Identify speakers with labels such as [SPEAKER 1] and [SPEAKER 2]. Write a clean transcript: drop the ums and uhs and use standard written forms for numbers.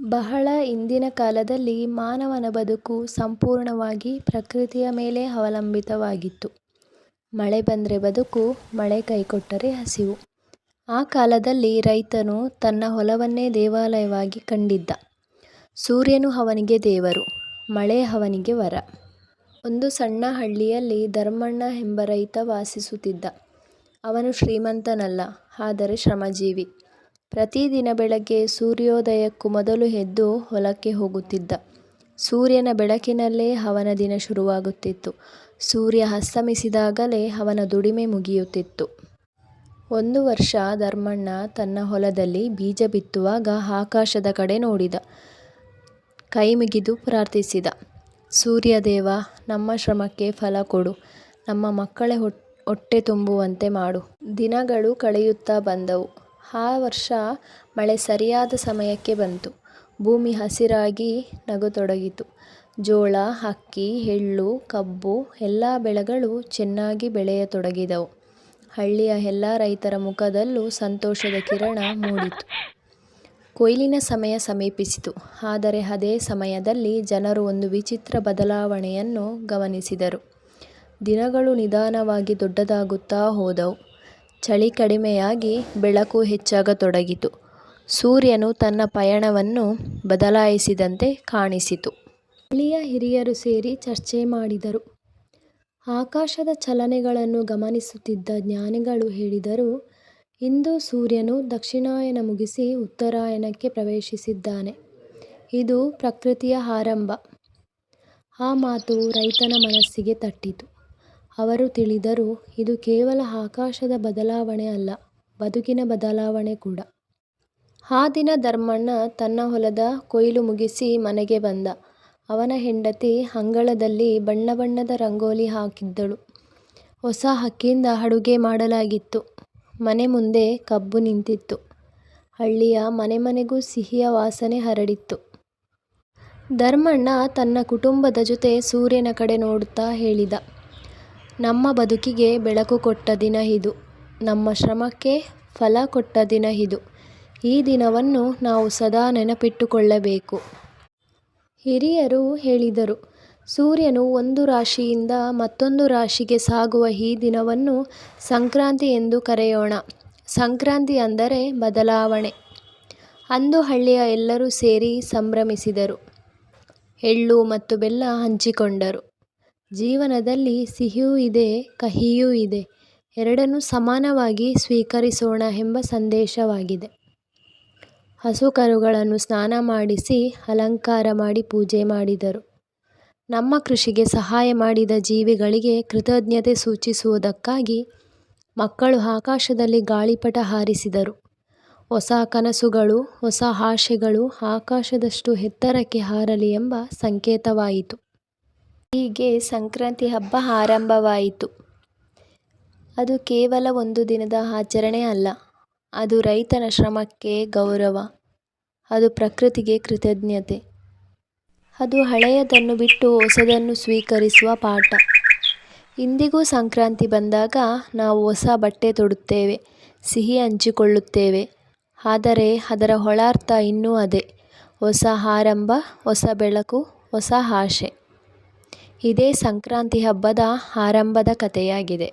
[SPEAKER 1] ಬಹಳ ಹಿಂದಿನ ಕಾಲದಲ್ಲಿ ಮಾನವನ ಬದುಕು ಸಂಪೂರ್ಣವಾಗಿ ಪ್ರಕೃತಿಯ ಮೇಲೆ ಅವಲಂಬಿತವಾಗಿತ್ತು. ಮಳೆ ಬಂದರೆ ಬದುಕು, ಮಳೆ ಕೈಕೊಟ್ಟರೆ ಹಸಿವು. ಆ ಕಾಲದಲ್ಲಿ ರೈತನು ತನ್ನ ಹೊಲವನ್ನೇ ದೇವಾಲಯವಾಗಿ ಕಂಡಿದ್ದ. ಸೂರ್ಯನು ಅವನಿಗೆ ದೇವರು, ಮಳೆ ಅವನಿಗೆ ವರ. ಒಂದು ಸಣ್ಣ ಹಳ್ಳಿಯಲ್ಲಿ ಧರ್ಮಣ್ಣ ಎಂಬ ರೈತ ವಾಸಿಸುತ್ತಿದ್ದ. ಅವನು ಶ್ರೀಮಂತನಲ್ಲ, ಆದರೆ ಶ್ರಮಜೀವಿ. ಪ್ರತಿದಿನ ಬೆಳಗ್ಗೆ ಸೂರ್ಯೋದಯಕ್ಕೂ ಮೊದಲು ಎದ್ದು ಹೊಲಕ್ಕೆ ಹೋಗುತ್ತಿದ್ದ. ಸೂರ್ಯನ ಬೆಳಕಿನಲ್ಲೇ ಅವನ ದಿನ ಶುರುವಾಗುತ್ತಿತ್ತು. ಸೂರ್ಯ ಅಸ್ತಮಿಸಿದಾಗಲೇ ಅವನ ದುಡಿಮೆ ಮುಗಿಯುತ್ತಿತ್ತು. ಒಂದು ವರ್ಷ ಧರ್ಮಣ್ಣ ತನ್ನ ಹೊಲದಲ್ಲಿ ಬೀಜ ಬಿತ್ತುವಾಗ ಆಕಾಶದ ಕಡೆ ನೋಡಿದ. ಕೈಮುಗಿದು ಪ್ರಾರ್ಥಿಸಿದ. ಸೂರ್ಯದೇವ, ನಮ್ಮ ಶ್ರಮಕ್ಕೆ ಫಲ ಕೊಡು. ನಮ್ಮ ಮಕ್ಕಳ ಹೊಟ್ಟೆ ತುಂಬುವಂತೆ ಮಾಡು. ದಿನಗಳು ಕಳೆಯುತ್ತಾ ಬಂದವು. ಆ ವರ್ಷ ಮಳೆ ಸರಿಯಾದ ಸಮಯಕ್ಕೆ ಬಂತು. ಭೂಮಿ ಹಸಿರಾಗಿ ನಗತೊಡಗಿತು. ಜೋಳ, ಅಕ್ಕಿ, ಎಳ್ಳು, ಕಬ್ಬು ಎಲ್ಲ ಬೆಳೆಗಳು ಚೆನ್ನಾಗಿ ಬೆಳೆಯತೊಡಗಿದವು. ಹಳ್ಳಿಯ ಎಲ್ಲ ರೈತರ ಮುಖದಲ್ಲೂ ಸಂತೋಷದ ಕಿರಣ ಮೂಡಿತು. ಕೊಯ್ಲಿನ ಸಮಯ ಸಮೀಪಿಸಿತು. ಆದರೆ ಅದೇ ಸಮಯದಲ್ಲಿ ಜನರು ಒಂದು ವಿಚಿತ್ರ ಬದಲಾವಣೆಯನ್ನು ಗಮನಿಸಿದರು. ದಿನಗಳು ನಿಧಾನವಾಗಿ ದೊಡ್ಡದಾಗುತ್ತಾ ಹೋದವು. ಚಳಿ ಕಡಿಮೆಯಾಗಿ ಬೆಳಕು ಹೆಚ್ಚಾಗತೊಡಗಿತು. ಸೂರ್ಯನು ತನ್ನ ಪಯಣವನ್ನು ಬದಲಾಯಿಸಿದಂತೆ ಕಾಣಿಸಿತು. ಹಳ್ಳಿಯ ಹಿರಿಯರು ಸೇರಿ ಚರ್ಚೆ ಮಾಡಿದರು. ಆಕಾಶದ ಚಲನೆಗಳನ್ನು ಗಮನಿಸುತ್ತಿದ್ದ ಜ್ಞಾನಿಗಳು ಹೇಳಿದರು, ಇಂದು ಸೂರ್ಯನು ದಕ್ಷಿಣಾಯನ ಮುಗಿಸಿ ಉತ್ತರಾಯಣಕ್ಕೆ ಪ್ರವೇಶಿಸಿದ್ದಾನೆ. ಇದು ಪ್ರಕೃತಿಯ ಆರಂಭ. ಆ ಮಾತು ರೈತನ ಮನಸ್ಸಿಗೆ ತಟ್ಟಿತು. ಅವರು ತಿಳಿದರು, ಇದು ಕೇವಲ ಆಕಾಶದ ಬದಲಾವಣೆ ಅಲ್ಲ, ಬದುಕಿನ ಬದಲಾವಣೆ ಕೂಡ. ಆ ದಿನ ಧರ್ಮಣ್ಣ ತನ್ನ ಹೊಲದ ಕೊಯ್ಲು ಮುಗಿಸಿ ಮನೆಗೆ ಬಂದ. ಅವನ ಹೆಂಡತಿ ಅಂಗಳದಲ್ಲಿ ಬಣ್ಣ ಬಣ್ಣದ ರಂಗೋಲಿ ಹಾಕಿದ್ದಳು. ಹೊಸ ಅಕ್ಕಿಯಿಂದ ಅಡುಗೆ ಮಾಡಲಾಗಿತ್ತು. ಮನೆ ಮುಂದೆ ಕಬ್ಬು ನಿಂತಿತ್ತು. ಹಳ್ಳಿಯ ಮನೆ ಮನೆಗೂ ಸಿಹಿಯ ವಾಸನೆ ಹರಡಿತ್ತು. ಧರ್ಮಣ್ಣ ತನ್ನ ಕುಟುಂಬದ ಜೊತೆ ಸೂರ್ಯನ ಕಡೆ ನೋಡುತ್ತಾ ಹೇಳಿದ, ನಮ್ಮ ಬದುಕಿಗೆ ಬೆಳಕು ಕೊಟ್ಟ ದಿನ ಇದು. ನಮ್ಮ ಶ್ರಮಕ್ಕೆ ಫಲ ಕೊಟ್ಟ ದಿನ ಇದು. ಈ ದಿನವನ್ನು ನಾವು ಸದಾ ನೆನಪಿಟ್ಟುಕೊಳ್ಳಬೇಕು. ಹಿರಿಯರು ಹೇಳಿದರು, ಸೂರ್ಯನು ಒಂದು ರಾಶಿಯಿಂದ ಮತ್ತೊಂದು ರಾಶಿಗೆ ಸಾಗುವ ಈ ದಿನವನ್ನು ಸಂಕ್ರಾಂತಿ ಎಂದು ಕರೆಯೋಣ. ಸಂಕ್ರಾಂತಿ ಅಂದರೆ ಬದಲಾವಣೆ. ಅಂದು ಹಳ್ಳಿಯ ಎಲ್ಲರೂ ಸೇರಿ ಸಂಭ್ರಮಿಸಿದರು. ಎಳ್ಳು ಮತ್ತು ಬೆಲ್ಲ ಹಂಚಿಕೊಂಡರು. ಜೀವನದಲ್ಲಿ ಸಿಹಿಯೂ ಇದೆ, ಕಹಿಯೂ ಇದೆ. ಎರಡನ್ನೂ ಸಮಾನವಾಗಿ ಸ್ವೀಕರಿಸೋಣ ಎಂಬ ಸಂದೇಶವಾಗಿದೆ. ಹಸು ಕರುಗಳನ್ನು ಸ್ನಾನ ಮಾಡಿಸಿ ಅಲಂಕಾರ ಮಾಡಿ ಪೂಜೆ ಮಾಡಿದರು. ನಮ್ಮ ಕೃಷಿಗೆ ಸಹಾಯ ಮಾಡಿದ ಜೀವಿಗಳಿಗೆ ಕೃತಜ್ಞತೆ ಸೂಚಿಸುವುದಕ್ಕಾಗಿ ಮಕ್ಕಳು ಆಕಾಶದಲ್ಲಿ ಗಾಳಿಪಟ ಹಾರಿಸಿದರು. ಹೊಸ ಕನಸುಗಳು, ಹೊಸ ಆಶೆಗಳು ಆಕಾಶದಷ್ಟು ಎತ್ತರಕ್ಕೆ ಹಾರಲಿ ಎಂಬ ಸಂಕೇತವಾಯಿತು. ಹೀಗೆ ಸಂಕ್ರಾಂತಿ ಹಬ್ಬ ಆರಂಭವಾಯಿತು. ಅದು ಕೇವಲ ಒಂದು ದಿನದ ಆಚರಣೆ ಅಲ್ಲ, ಅದು ರೈತನ ಶ್ರಮಕ್ಕೆ ಗೌರವ. ಅದು ಪ್ರಕೃತಿಗೆ ಕೃತಜ್ಞತೆ. ಅದು ಹಳೆಯದನ್ನು ಬಿಟ್ಟು ಹೊಸದನ್ನು ಸ್ವೀಕರಿಸುವ ಪಾಠ. ಇಂದಿಗೂ ಸಂಕ್ರಾಂತಿ ಬಂದಾಗ ನಾವು ಹೊಸ ಬಟ್ಟೆ ತೊಡುತ್ತೇವೆ, ಸಿಹಿ ಹಂಚಿಕೊಳ್ಳುತ್ತೇವೆ. ಆದರೆ ಅದರ ಒಳಾರ್ಥ ಇನ್ನೂ ಅದೇ, ಹೊಸ ಆರಂಭ, ಹೊಸ ಬೆಳಕು, ಹೊಸ ಆಶೆ. ಇದೇ ಸಂಕ್ರಾಂತಿ ಹಬ್ಬದ ಆರಂಭದ ಕಥೆಯಾಗಿದೆ.